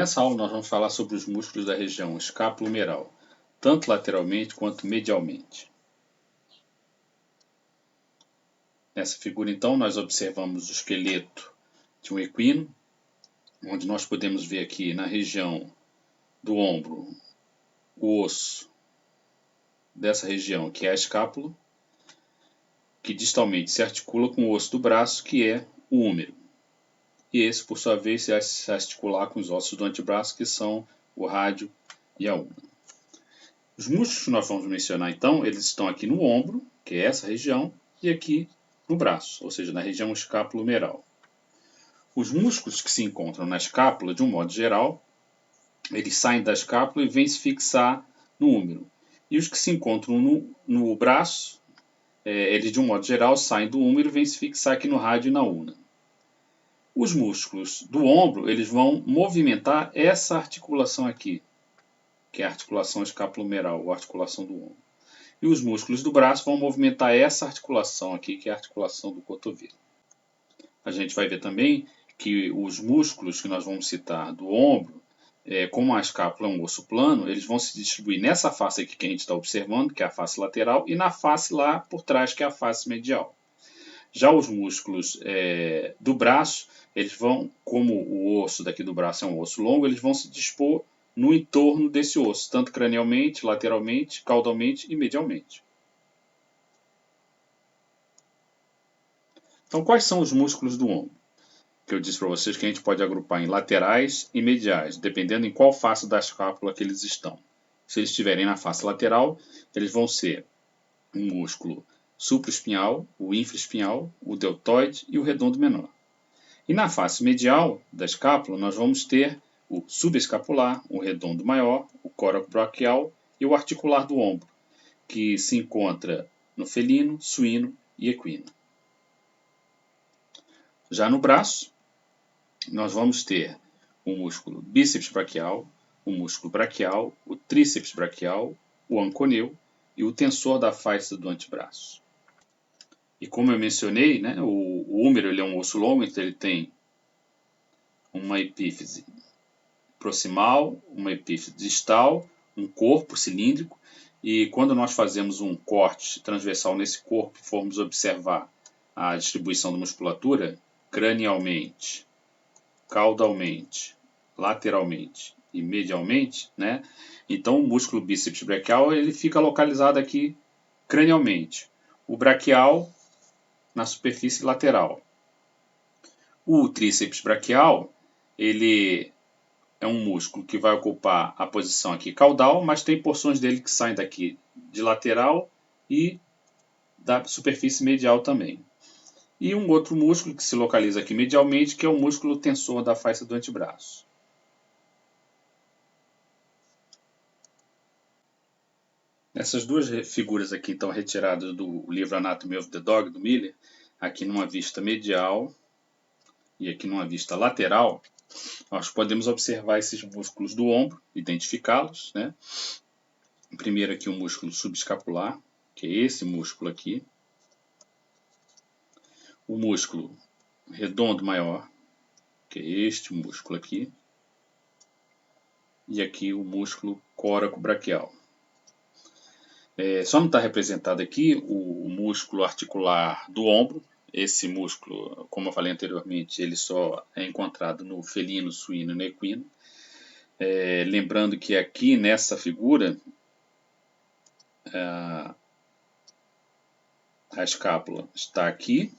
Nessa aula nós vamos falar sobre os músculos da região escápulo-humeral, tanto lateralmente quanto medialmente. Nessa figura então nós observamos o esqueleto de um equino, onde nós podemos ver aqui na região do ombro o osso dessa região que é a escápula, que distalmente se articula com o osso do braço que é o húmero. E esse, por sua vez, se articular com os ossos do antebraço, que são o rádio e a ulna. Os músculos que nós vamos mencionar, então, eles estão aqui no ombro, que é essa região, e aqui no braço, ou seja, na região escápulo-humeral. Os músculos que se encontram na escápula, de um modo geral, eles saem da escápula e vêm se fixar no húmero. E os que se encontram no braço, eles, de um modo geral, saem do húmero e vêm se fixar aqui no rádio e na ulna. Os músculos do ombro, eles vão movimentar essa articulação aqui, que é a articulação escapulohumeral, ou articulação do ombro. E os músculos do braço vão movimentar essa articulação aqui, que é a articulação do cotovelo. A gente vai ver também que os músculos que nós vamos citar do ombro, como a escápula é um osso plano, eles vão se distribuir nessa face aqui que a gente está observando, que é a face lateral, e na face lá por trás, que é a face medial. Já os músculos do braço, eles vão, como o osso daqui do braço é um osso longo, eles vão se dispor no entorno desse osso, tanto cranialmente, lateralmente, caudalmente e medialmente. Então, quais são os músculos do ombro? Que eu disse para vocês que a gente pode agrupar em laterais e mediais, dependendo em qual face da escápula que eles estão. Se eles estiverem na face lateral, eles vão ser um músculo supraespinhal, o infraespinhal, o deltoide e o redondo menor. E na face medial da escápula, nós vamos ter o subescapular, o redondo maior, o coracobraquial e o articular do ombro, que se encontra no felino, suíno e equino. Já no braço, nós vamos ter o músculo bíceps braquial, o músculo braquial, o tríceps braquial, o anconeu e o tensor da face do antebraço. E como eu mencionei, né, o húmero ele é um osso longo, então ele tem uma epífise proximal, uma epífise distal, um corpo cilíndrico, e quando nós fazemos um corte transversal nesse corpo e formos observar a distribuição da musculatura, cranialmente, caudalmente, lateralmente e medialmente, né, então o músculo bíceps braquial ele fica localizado aqui cranialmente. O braquial na superfície lateral. O tríceps braquial, ele é um músculo que vai ocupar a posição aqui caudal, mas tem porções dele que saem daqui de lateral e da superfície medial também. E um outro músculo que se localiza aqui medialmente, que é o músculo tensor da face do antebraço. Essas duas figuras aqui estão retiradas do livro Anatomy of the Dog, do Miller, aqui numa vista medial e aqui numa vista lateral, nós podemos observar esses músculos do ombro, identificá-los, né? Primeiro aqui o músculo subescapular, que é esse músculo aqui. O músculo redondo maior, que é este músculo aqui. E aqui o músculo coracobraquial. Só não está representado aqui o músculo articular do ombro. Esse músculo, como eu falei anteriormente, ele só é encontrado no felino, suíno e no equino. Lembrando que aqui nessa figura, a escápula está aqui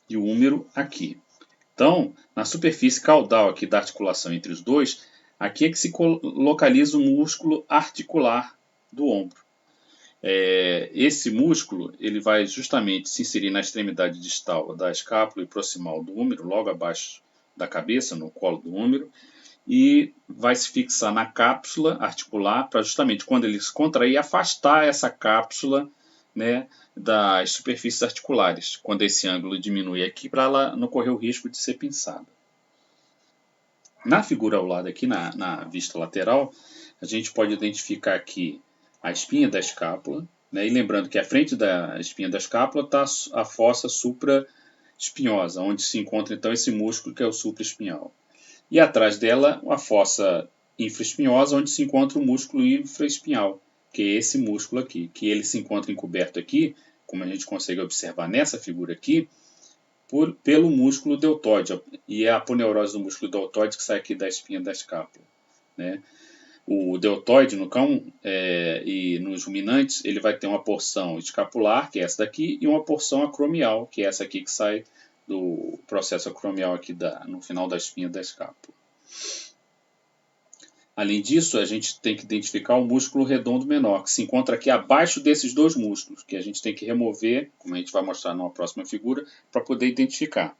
e o húmero aqui. Então, na superfície caudal aqui da articulação entre os dois, aqui é que se localiza o músculo articular do ombro. Esse músculo ele vai justamente se inserir na extremidade distal da escápula e proximal do húmero, logo abaixo da cabeça, no colo do húmero, e vai se fixar na cápsula articular para justamente quando ele se contrair, afastar essa cápsula, né, das superfícies articulares, quando esse ângulo diminui aqui para ela não correr o risco de ser pinçada. Na figura ao lado aqui, na vista lateral, a gente pode identificar aqui a espinha da escápula, né? E lembrando que à frente da espinha da escápula está a fossa supraespinhosa, onde se encontra então esse músculo que é o supraespinhal. E atrás dela, a fossa infraespinhosa, onde se encontra o músculo infraespinhal, que é esse músculo aqui, que ele se encontra encoberto aqui, como a gente consegue observar nessa figura aqui, pelo músculo deltoide, e é a aponeurose do músculo deltoide que sai aqui da espinha da escápula, né? O deltoide no cão e nos ruminantes, ele vai ter uma porção escapular, que é essa daqui, e uma porção acromial, que é essa aqui que sai do processo acromial aqui no final da espinha da escápula. Além disso, a gente tem que identificar o músculo redondo menor, que se encontra aqui abaixo desses dois músculos, que a gente tem que remover, como a gente vai mostrar numa próxima figura, para poder identificar.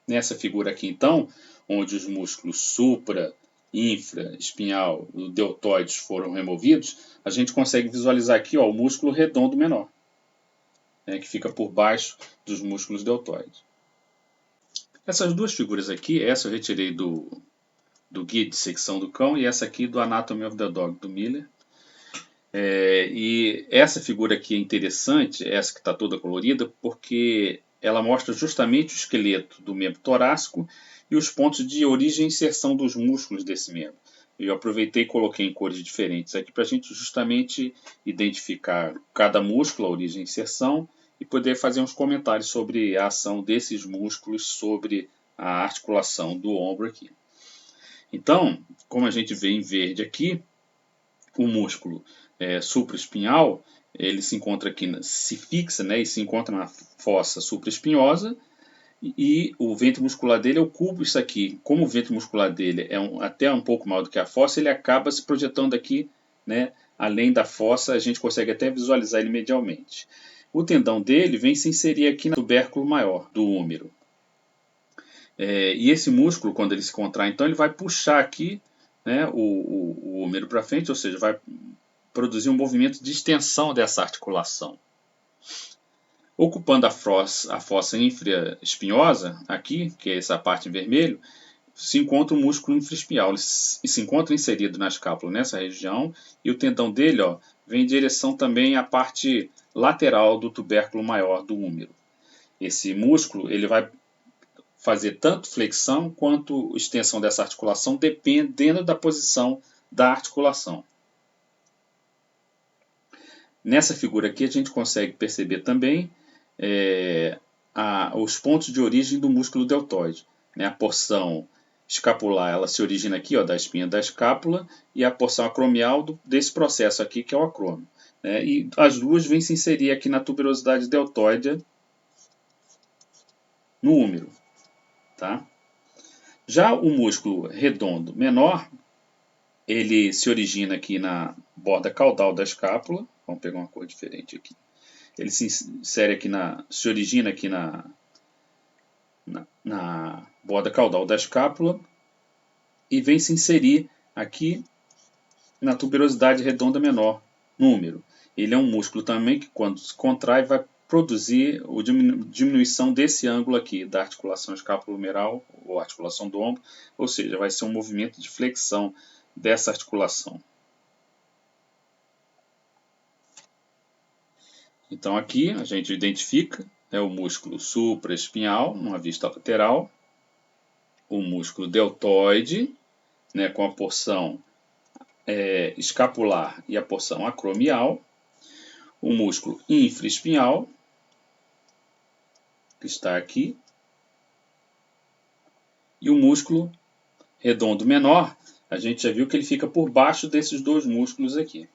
Nessa figura aqui, então, onde os músculos supra, infra, espinhal e deltoides foram removidos, a gente consegue visualizar aqui o músculo redondo menor, que fica por baixo dos músculos deltoides. Essas duas figuras aqui, essa eu retirei do guia de secção do cão e essa aqui do Anatomy of the Dog, do Miller. E essa figura aqui é interessante, essa que está toda colorida, porque ela mostra justamente o esqueleto do membro torácico e os pontos de origem e inserção dos músculos desse membro. Eu aproveitei e coloquei em cores diferentes aqui para a gente justamente identificar cada músculo, a origem e inserção, e poder fazer uns comentários sobre a ação desses músculos sobre a articulação do ombro aqui. Então, como a gente vê em verde aqui, o músculo supraespinhal, ele se encontra aqui, se fixa, e se encontra na fossa supraespinhosa, e o ventre muscular dele é o cubo, isso aqui. Como o ventre muscular dele é até um pouco maior do que a fossa, ele acaba se projetando aqui, além da fossa, a gente consegue até visualizar ele medialmente. O tendão dele vem se inserir aqui no tubérculo maior do húmero. E esse músculo, quando ele se contrai, então ele vai puxar aqui o húmero para frente, ou seja, vai produzir um movimento de extensão dessa articulação. Ocupando a fossa infraespinhosa, aqui, que é essa parte em vermelho, se encontra o músculo infraespinhal. Ele se encontra inserido na escápula nessa região, e o tendão dele vem em direção também à parte lateral do tubérculo maior do húmero. Esse músculo ele vai fazer tanto flexão quanto extensão dessa articulação, dependendo da posição da articulação. Nessa figura aqui a gente consegue perceber também os pontos de origem do músculo deltoide. A porção escapular ela se origina aqui da espinha da escápula, e a porção acromial desse processo aqui, que é o acrômio. E as duas vêm se inserir aqui na tuberosidade deltoide no húmero. Tá? Já o músculo redondo menor, ele se origina aqui na borda caudal da escápula. Vamos pegar uma cor diferente aqui. Ele se origina aqui na borda caudal da escápula e vem se inserir aqui na tuberosidade redonda menor, no húmero. Ele é um músculo também que, quando se contrai, vai produzir a diminuição desse ângulo aqui, da articulação escapulohumeral, ou articulação do ombro, ou seja, vai ser um movimento de flexão dessa articulação. Então aqui a gente identifica o músculo supraespinhal, numa vista lateral, o músculo deltoide, com a porção escapular e a porção acromial, o músculo infraespinhal, que está aqui, e o músculo redondo menor, a gente já viu que ele fica por baixo desses dois músculos aqui.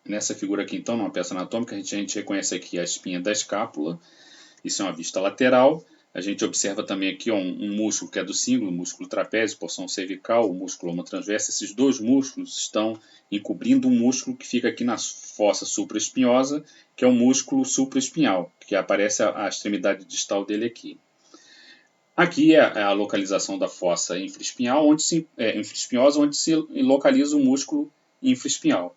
Nessa figura aqui, então, numa peça anatômica, a gente reconhece aqui a espinha da escápula, isso é uma vista lateral. A gente observa também aqui um músculo que é do cíngulo, o músculo trapézio, porção cervical, o músculo homotransverso. Esses dois músculos estão encobrindo um músculo que fica aqui na fossa supraespinhosa, que é o músculo supraespinhal, que aparece a extremidade distal dele aqui. Aqui é a localização da fossa infraespinhosa, onde se localiza o músculo infraespinhal.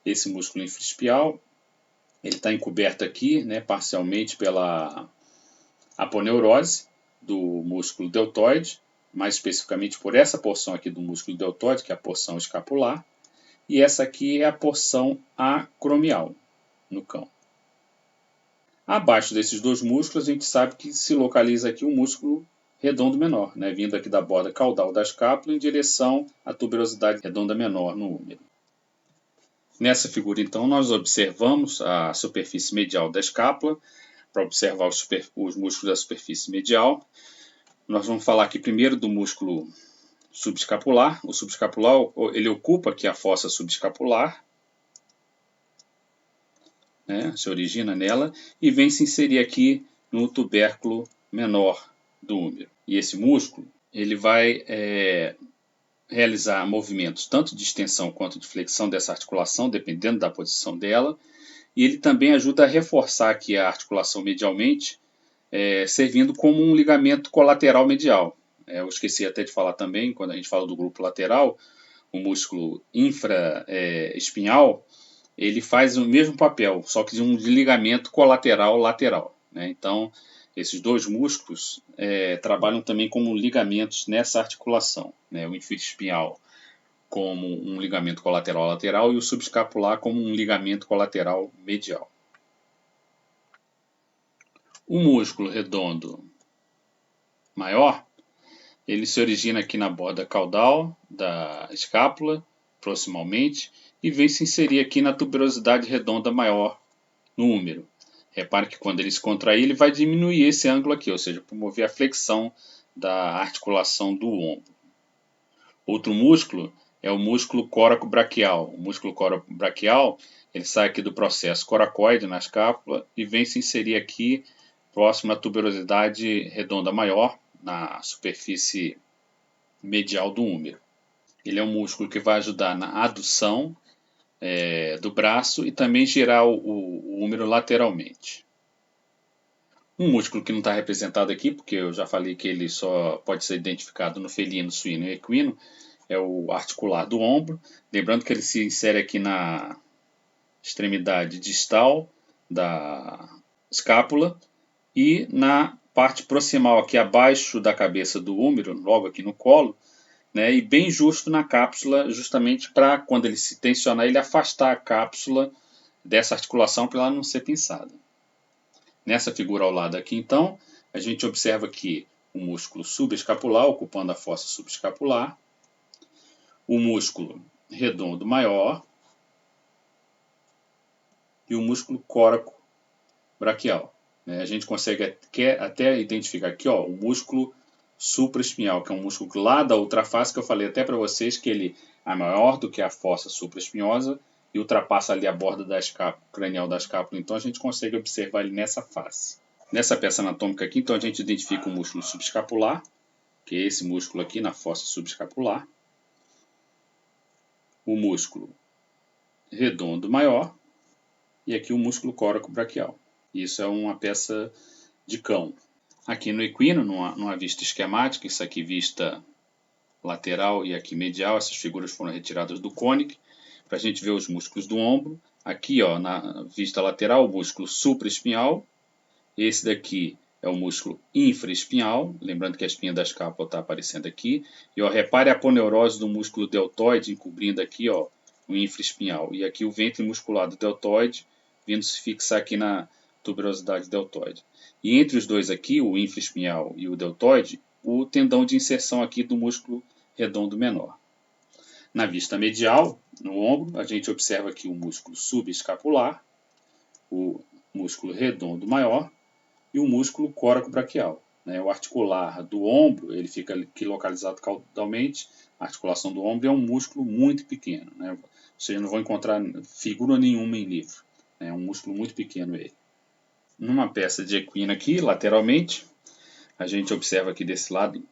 Esse músculo infraespinhal ele está encoberto aqui, parcialmente pela aponeurose do músculo deltoide, mais especificamente por essa porção aqui do músculo deltoide, que é a porção escapular, e essa aqui é a porção acromial no cão. Abaixo desses dois músculos, a gente sabe que se localiza aqui o músculo redondo menor, né, vindo aqui da borda caudal da escápula em direção à tuberosidade redonda menor no úmero. Nessa figura, então, nós observamos a superfície medial da escápula, para observar os músculos da superfície medial. Nós vamos falar aqui primeiro do músculo subescapular. O subescapular, ele ocupa aqui a fossa subescapular, né, se origina nela, e vem se inserir aqui no tubérculo menor do úmero. E esse músculo, ele vai realizar movimentos tanto de extensão quanto de flexão dessa articulação, dependendo da posição dela, e ele também ajuda a reforçar aqui a articulação medialmente, servindo como um ligamento colateral medial. Eu esqueci até de falar também, quando a gente fala do grupo lateral, o músculo infraespinhal, ele faz o mesmo papel, só que de um ligamento colateral lateral, né? Então, esses dois músculos trabalham também como ligamentos nessa articulação, né? O infraespinhal como um ligamento colateral lateral e o subescapular como um ligamento colateral medial. O músculo redondo maior, ele se origina aqui na borda caudal da escápula, proximalmente, e vem se inserir aqui na tuberosidade redonda maior no úmero. Repare que quando ele se contrair, ele vai diminuir esse ângulo aqui, ou seja, promover a flexão da articulação do ombro. Outro músculo é o músculo coracobraquial. O músculo coracobraquial, ele sai aqui do processo coracoide na escápula e vem se inserir aqui próximo à tuberosidade redonda maior, na superfície medial do úmero. Ele é um músculo que vai ajudar na adução do braço e também girar o úmero lateralmente. Um músculo que não está representado aqui, porque eu já falei que ele só pode ser identificado no felino, suíno e equino, é o articular do ombro. Lembrando que ele se insere aqui na extremidade distal da escápula e na parte proximal aqui abaixo da cabeça do úmero, logo aqui no colo, né, e bem justo na cápsula, justamente para quando ele se tensionar, ele afastar a cápsula dessa articulação para ela não ser pinçada. Nessa figura ao lado aqui, então, a gente observa aqui o músculo subescapular, ocupando a fossa subescapular, o músculo redondo maior e o músculo coracobraquial. A gente consegue até identificar aqui o músculo supraespinhal, que é um músculo lá da outra face, que eu falei até para vocês que ele é maior do que a fossa supraespinhosa e ultrapassa ali a borda da escápula, cranial da escápula, então a gente consegue observar ele nessa face. Nessa peça anatômica aqui, então a gente identifica o músculo subescapular, que é esse músculo aqui na fossa subescapular, o músculo redondo maior e aqui o músculo coracobraquial. Isso é uma peça de cão. Aqui no equino, numa vista esquemática, isso aqui vista lateral e aqui medial, essas figuras foram retiradas do conic, para a gente ver os músculos do ombro. Aqui, na vista lateral, o músculo supraespinhal. Esse daqui é o músculo infraespinhal, lembrando que a espinha da escápula está aparecendo aqui. E repare a aponeurose do músculo deltoide, encobrindo aqui o infraespinhal. E aqui o ventre muscular do deltoide, vindo se fixar aqui na tuberosidade deltoide. E entre os dois aqui, o infraespinhal e o deltoide, o tendão de inserção aqui do músculo redondo menor. Na vista medial, no ombro, a gente observa aqui o músculo subescapular, o músculo redondo maior e o músculo coracobraquial. O articular do ombro, ele fica aqui localizado caudalmente. A articulação do ombro é um músculo muito pequeno. Vocês não vão encontrar figura nenhuma em livro. É um músculo muito pequeno ele. Numa peça de equino aqui, lateralmente, a gente observa aqui desse lado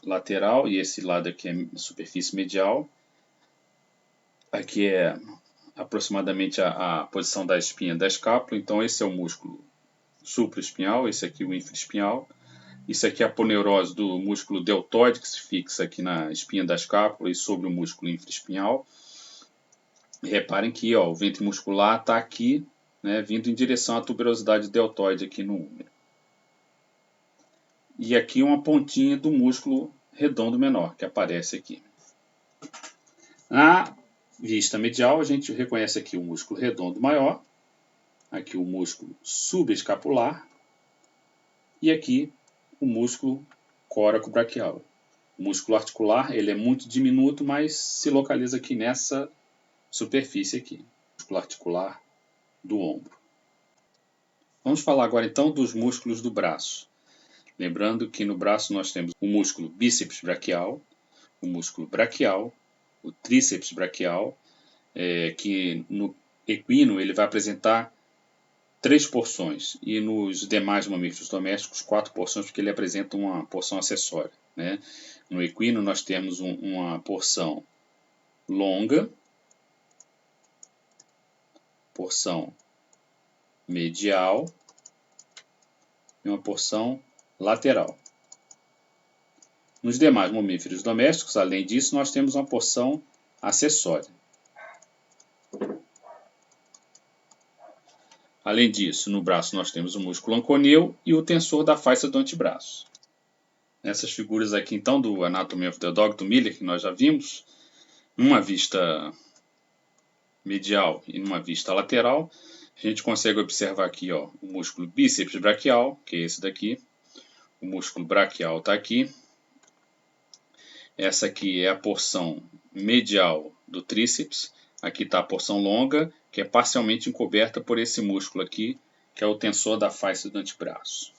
lateral e esse lado aqui é superfície medial. Aqui é aproximadamente a posição da espinha da escápula. Então esse é o músculo supraespinhal, esse aqui o infraespinhal. Isso aqui é a aponeurose do músculo deltoide, que se fixa aqui na espinha da escápula e sobre o músculo infraespinhal. E reparem que o ventre muscular está aqui, vindo em direção à tuberosidade deltoide aqui no úmero. E aqui uma pontinha do músculo redondo menor, que aparece aqui. Na vista medial, a gente reconhece aqui o músculo redondo maior, aqui o músculo subescapular e aqui o músculo coracobraquial. O músculo articular ele é muito diminuto, mas se localiza aqui nessa superfície aqui, músculo articular do ombro. Vamos falar agora então dos músculos do braço. Lembrando que no braço nós temos o músculo bíceps braquial, o músculo braquial, o tríceps braquial, que no equino ele vai apresentar 3 porções e nos demais mamíferos domésticos 4 porções, porque ele apresenta uma porção acessória, né? No equino nós temos uma porção longa, porção medial e uma porção lateral. Nos demais mamíferos domésticos, além disso, nós temos uma porção acessória. Além disso, no braço nós temos o músculo anconeu e o tensor da face do antebraço. Nessas figuras aqui, então, do Anatomy of the Dog, do Miller, que nós já vimos, numa vista medial e numa vista lateral, a gente consegue observar aqui o músculo bíceps braquial, que é esse daqui. O músculo braquial está aqui. Essa aqui é a porção medial do tríceps. Aqui está a porção longa, que é parcialmente encoberta por esse músculo aqui, que é o tensor da face do antebraço.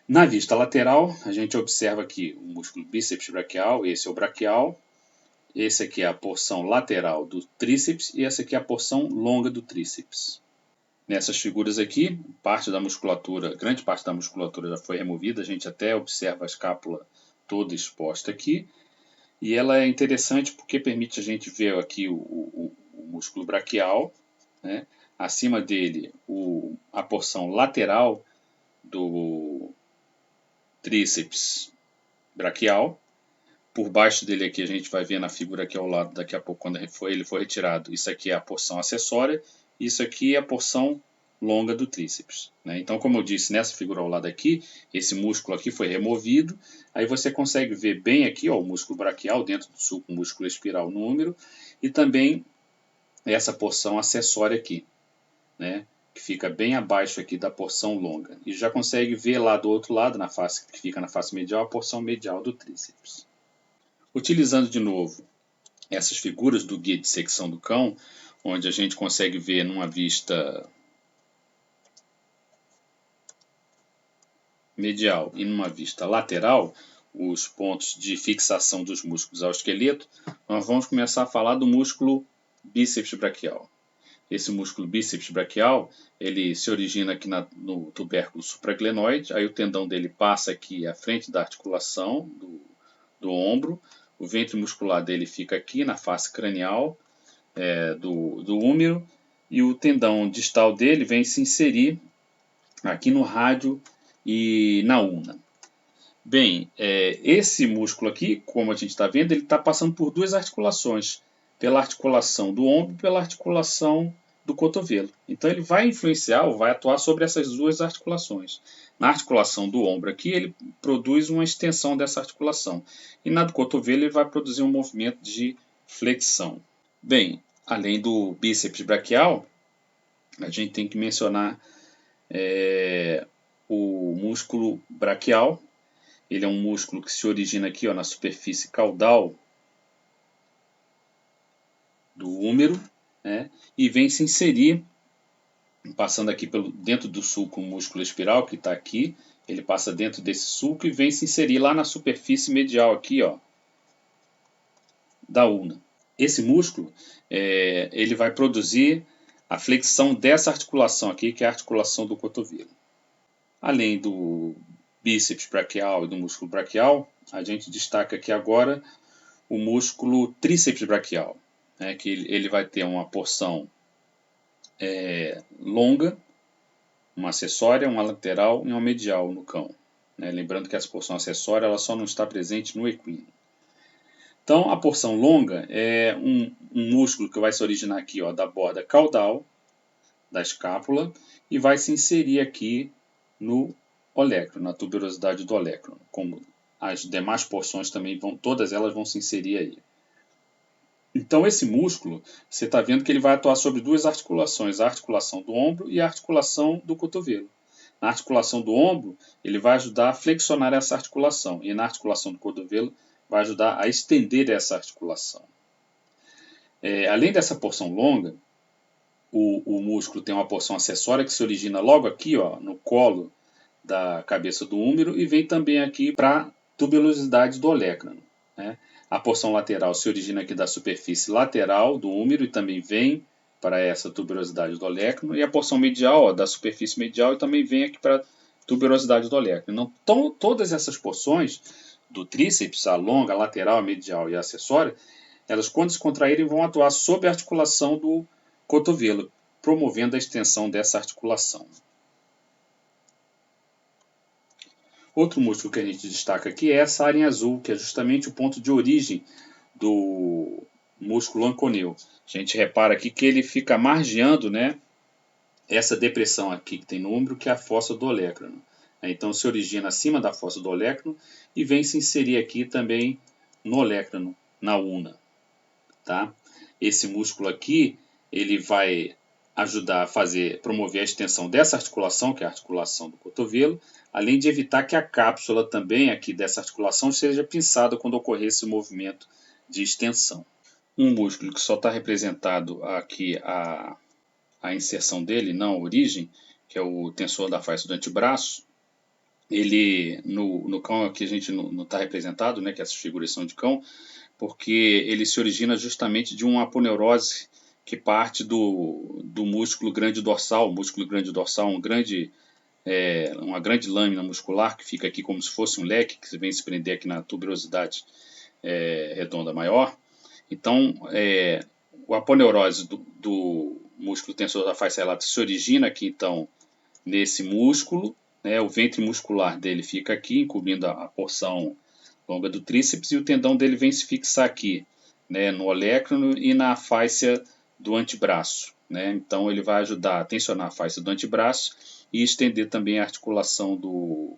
Na vista lateral, a gente observa aqui o músculo bíceps braquial, esse é o braquial. Esse aqui é a porção lateral do tríceps e essa aqui é a porção longa do tríceps. Nessas figuras aqui, grande parte da musculatura já foi removida, a gente até observa a escápula toda exposta aqui. E ela é interessante porque permite a gente ver aqui o músculo braquial, né? Acima dele a porção lateral do tríceps braquial. Por baixo dele aqui a gente vai ver na figura aqui ao lado, daqui a pouco quando ele for retirado, isso aqui é a porção acessória, isso aqui é a porção longa do tríceps, né? Então, como eu disse, nessa figura ao lado aqui, esse músculo aqui foi removido, aí você consegue ver bem aqui o músculo braquial dentro do sulco músculo espiral número e também essa porção acessória aqui, né? Que fica bem abaixo aqui da porção longa. E já consegue ver lá do outro lado, na face que fica na face medial, a porção medial do tríceps. Utilizando de novo essas figuras do guia de secção do cão, onde a gente consegue ver numa vista medial e numa vista lateral os pontos de fixação dos músculos ao esqueleto, nós vamos começar a falar do músculo bíceps braquial. Esse músculo bíceps braquial, ele se origina aqui no tubérculo supraglenoide, aí o tendão dele passa aqui à frente da articulação do ombro, o ventre muscular dele fica aqui na face cranial do húmero, e o tendão distal dele vem se inserir aqui no rádio e na ulna. Bem, esse músculo aqui, como a gente está vendo, ele está passando por duas articulações, pela articulação do ombro e pela articulação do cotovelo. Então ele vai influenciar ou vai atuar sobre essas duas articulações. Na articulação do ombro aqui, ele produz uma extensão dessa articulação. E na do cotovelo, ele vai produzir um movimento de flexão. Bem, além do bíceps braquial, a gente tem que mencionar o músculo braquial. Ele é um músculo que se origina aqui na superfície caudal do húmero, né, e vem se inserir, passando aqui dentro do sulco músculo espiral, que está aqui. Ele passa dentro desse sulco e vem se inserir lá na superfície medial aqui, da ulna. Esse músculo ele vai produzir a flexão dessa articulação aqui, que é a articulação do cotovelo. Além do bíceps braquial e do músculo braquial, a gente destaca aqui agora o músculo tríceps braquial, né, que ele vai ter uma porção longa, uma acessória, uma lateral e uma medial no cão, né? Lembrando que essa porção acessória ela só não está presente no equino. Então, a porção longa é um músculo que vai se originar aqui da borda caudal da escápula e vai se inserir aqui no olecro, na tuberosidade do olecro, como as demais porções também todas elas vão se inserir aí. Então esse músculo, você está vendo que ele vai atuar sobre duas articulações, a articulação do ombro e a articulação do cotovelo. Na articulação do ombro, ele vai ajudar a flexionar essa articulação, e na articulação do cotovelo, vai ajudar a estender essa articulação. Além dessa porção longa, o músculo tem uma porção acessória que se origina logo aqui, ó, no colo da cabeça do húmero, e vem também aqui para a tuberosidade do olecrano, né? A porção lateral se origina aqui da superfície lateral do húmero e também vem para essa tuberosidade do olecrano, e a porção medial, ó, da superfície medial, e também vem aqui para a tuberosidade do olecrano. Então, todas essas porções do tríceps, a longa, a lateral, a medial e a acessória, elas, quando se contraírem, vão atuar sob a articulação do cotovelo, promovendo a extensão dessa articulação. Outro músculo que a gente destaca aqui é essa área em azul, que é justamente o ponto de origem do músculo anconeu. A gente repara aqui que ele fica margeando, né, essa depressão aqui que tem no ombro, que é a fossa do olecrano. Então se origina acima da fossa do olecrano e vem se inserir aqui também no olecrano, na una. Tá? Esse músculo aqui, ele vai ajudar a promover a extensão dessa articulação, que é a articulação do cotovelo, além de evitar que a cápsula também aqui dessa articulação seja pinçada quando ocorrer esse movimento de extensão. Um músculo que só está representado aqui a inserção dele, não a origem, que é o tensor da face do antebraço, ele no cão aqui a gente não está representado, né, que essas figuras são de cão, porque ele se origina justamente de uma aponeurose que parte do músculo grande dorsal. O músculo grande dorsal é uma grande lâmina muscular que fica aqui como se fosse um leque, que vem se prender aqui na tuberosidade redonda maior. Então, a aponeurose do músculo tensor da face relata se origina aqui, então, nesse músculo, né, o ventre muscular dele fica aqui, encobrindo a porção longa do tríceps, e o tendão dele vem se fixar aqui, né, no olecrano e na fáscia do antebraço, né? Então ele vai ajudar a tensionar a fáscia do antebraço e estender também a articulação do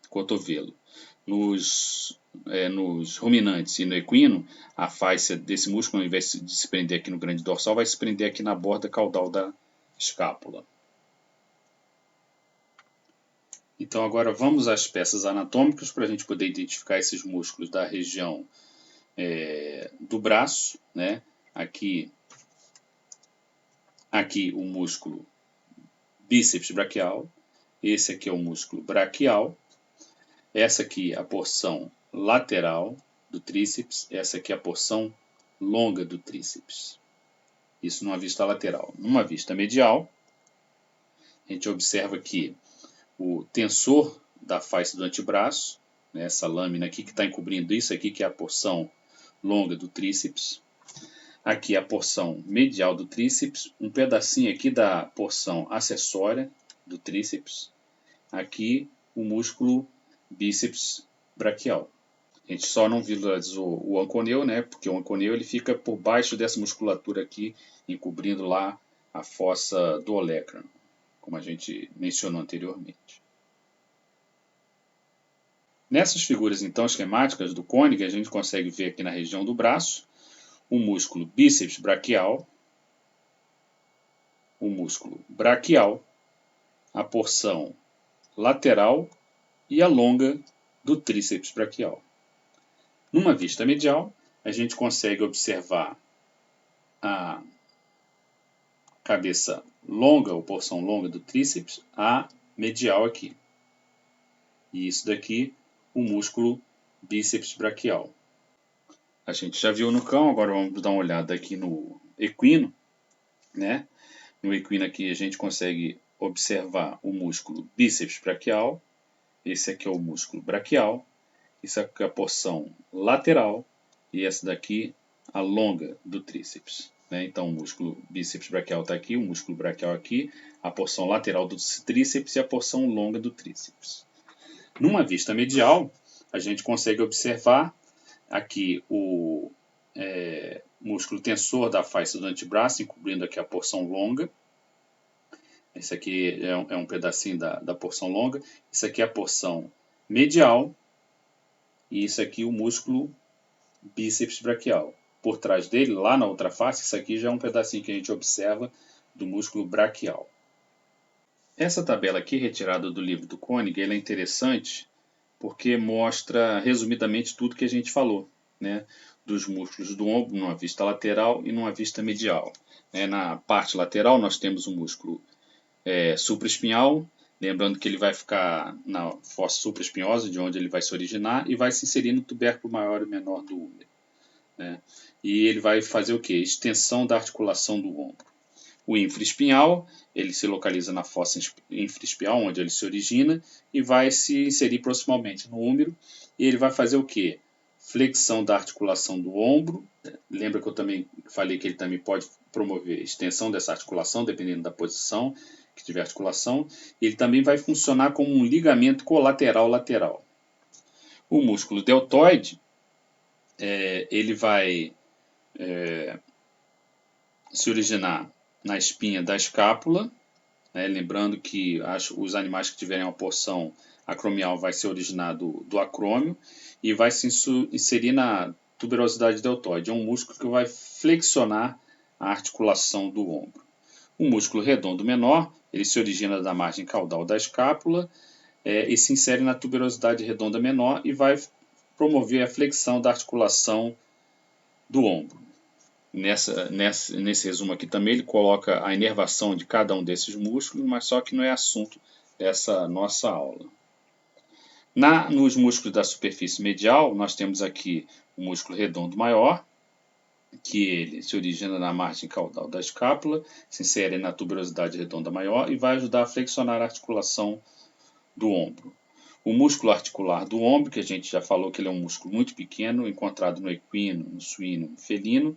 cotovelo. Nos ruminantes e no equino, a fáscia desse músculo, ao invés de se prender aqui no grande dorsal, vai se prender aqui na borda caudal da escápula. Então agora vamos às peças anatômicas para a gente poder identificar esses músculos da região do braço, né? Aqui o músculo bíceps braquial, esse aqui é o músculo braquial, essa aqui é a porção lateral do tríceps, essa aqui é a porção longa do tríceps. Isso numa vista lateral. Numa vista medial, a gente observa aqui o tensor da face do antebraço, né, essa lâmina aqui que está encobrindo isso aqui, que é a porção longa do tríceps. Aqui a porção medial do tríceps, um pedacinho aqui da porção acessória do tríceps. Aqui o músculo bíceps braquial. A gente só não visualizou o anconeu, né, porque o anconeu ele fica por baixo dessa musculatura aqui, encobrindo lá a fossa do olecrano, como a gente mencionou anteriormente. Nessas figuras então esquemáticas do Koenig, a gente consegue ver aqui na região do braço o músculo bíceps braquial, o músculo braquial, a porção lateral e a longa do tríceps braquial. Numa vista medial, a gente consegue observar a cabeça longa, ou porção longa do tríceps, a medial aqui. E isso daqui, o músculo bíceps braquial. A gente já viu no cão, agora vamos dar uma olhada aqui no equino, né? No equino aqui a gente consegue observar o músculo bíceps braquial, esse aqui é o músculo braquial, isso aqui é a porção lateral e essa daqui a longa do tríceps. Né? Então o músculo bíceps braquial está aqui, o músculo braquial aqui, a porção lateral do tríceps e a porção longa do tríceps. Numa vista medial, a gente consegue observar aqui o músculo tensor da face do antebraço, encobrindo aqui a porção longa. Esse aqui é um pedacinho da porção longa. Isso aqui é a porção medial. E isso aqui o músculo bíceps braquial. por trás dele, lá na outra face, isso aqui já é um pedacinho que a gente observa do músculo braquial. Essa tabela aqui, retirada do livro do Koenig, ela é interessante porque mostra resumidamente tudo que a gente falou, né? Dos músculos do ombro numa vista lateral e numa vista medial. Na parte lateral nós temos o músculo supraespinhal, lembrando que ele vai ficar na fossa supraespinhosa, de onde ele vai se originar, e vai se inserir no tubérculo maior e menor do úmero. Né? E ele vai fazer o quê? Extensão da articulação do ombro. O infraespinhal, ele se localiza na fossa infraespinhal, onde ele se origina, e vai se inserir proximalmente no úmero, e ele vai fazer o quê? Flexão da articulação do ombro. Lembra que eu também falei que ele também pode promover extensão dessa articulação, dependendo da posição que tiver articulação. Ele também vai funcionar como um ligamento colateral lateral. O músculo deltoide, ele vai se originar na espinha da escápula, lembrando que os animais que tiverem uma porção acromial vai se originar do acrômio e vai se inserir na tuberosidade deltoide. É um músculo que vai flexionar a articulação do ombro. O músculo redondo menor, ele se origina da margem caudal da escápula e se insere na tuberosidade redonda menor e vai promover a flexão da articulação do ombro. Nesse resumo aqui também ele coloca a inervação de cada um desses músculos, mas só que não é assunto dessa nossa aula. Nos músculos da superfície medial, nós temos aqui o músculo redondo maior, que ele se origina na margem caudal da escápula, se insere na tuberosidade redonda maior e vai ajudar a flexionar a articulação do ombro. O músculo articular do ombro, que a gente já falou que ele é um músculo muito pequeno, encontrado no equino, no suíno, no felino.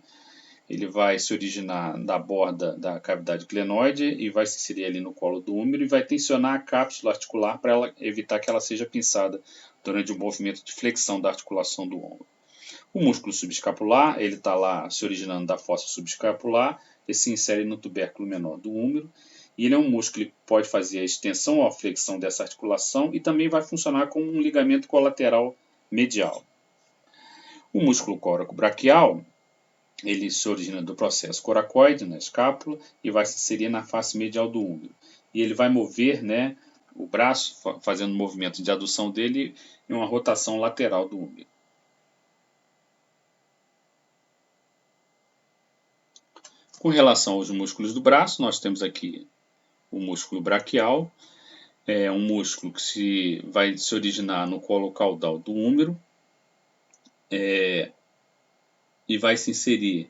Ele vai se originar da borda da cavidade glenoide e vai se inserir ali no colo do úmero e vai tensionar a cápsula articular para evitar que ela seja pinçada durante o movimento de flexão da articulação do ombro. O músculo subescapular, ele está lá se originando da fossa subescapular e se insere no tubérculo menor do úmero. E ele é um músculo que pode fazer a extensão ou a flexão dessa articulação e também vai funcionar como um ligamento colateral medial. O músculo coracobraquial, ele se origina do processo coracoide, na escápula, e vai se inserir na face medial do úmero. E ele vai mover o braço, fazendo o movimento de adução dele em uma rotação lateral do úmero. Com relação aos músculos do braço, nós temos aqui o músculo braquial, é um músculo que vai se originar no colo caudal do úmero e vai se inserir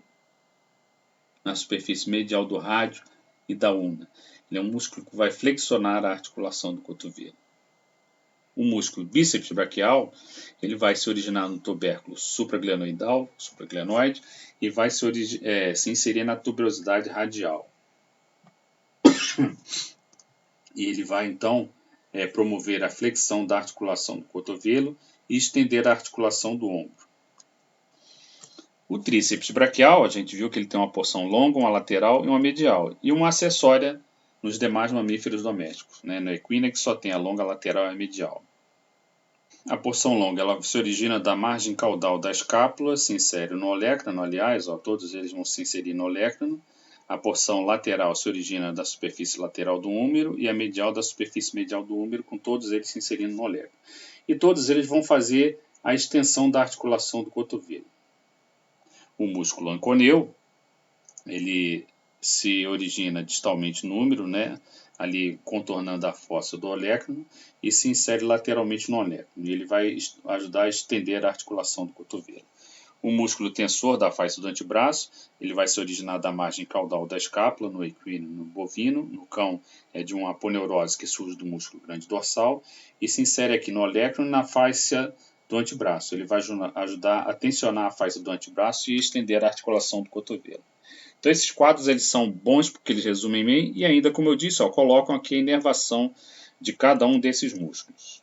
na superfície medial do rádio e da ulna. Ele é um músculo que vai flexionar a articulação do cotovelo. O músculo bíceps braquial, ele vai se originar no tubérculo supraglenoide, e vai se inserir na tuberosidade radial. E ele vai, então, promover a flexão da articulação do cotovelo e estender a articulação do ombro. O tríceps braquial, a gente viu que ele tem uma porção longa, uma lateral e uma medial, e uma acessória nos demais mamíferos domésticos. No equino é que só tem a longa, a lateral e a medial. A porção longa ela se origina da margem caudal da escápula, se insere no olecrano, aliás, todos eles vão se inserir no olecrano. A porção lateral se origina da superfície lateral do úmero e a medial da superfície medial do úmero, com todos eles se inserindo no olecrano. E todos eles vão fazer a extensão da articulação do cotovelo. O músculo anconeu, ele se origina distalmente no úmero, ali contornando a fossa do olecrano, e se insere lateralmente no olecrano. E ele vai ajudar a estender a articulação do cotovelo. O músculo tensor da face do antebraço, ele vai se originar da margem caudal da escápula, no equino, no bovino. No cão é de uma aponeurose que surge do músculo grande dorsal e se insere aqui no olecrano e na fáscia do antebraço. Ele vai ajudar a tensionar a face do antebraço e estender a articulação do cotovelo. Então esses quadros eles são bons porque eles resumem bem e ainda, como eu disse, colocam aqui a inervação de cada um desses músculos.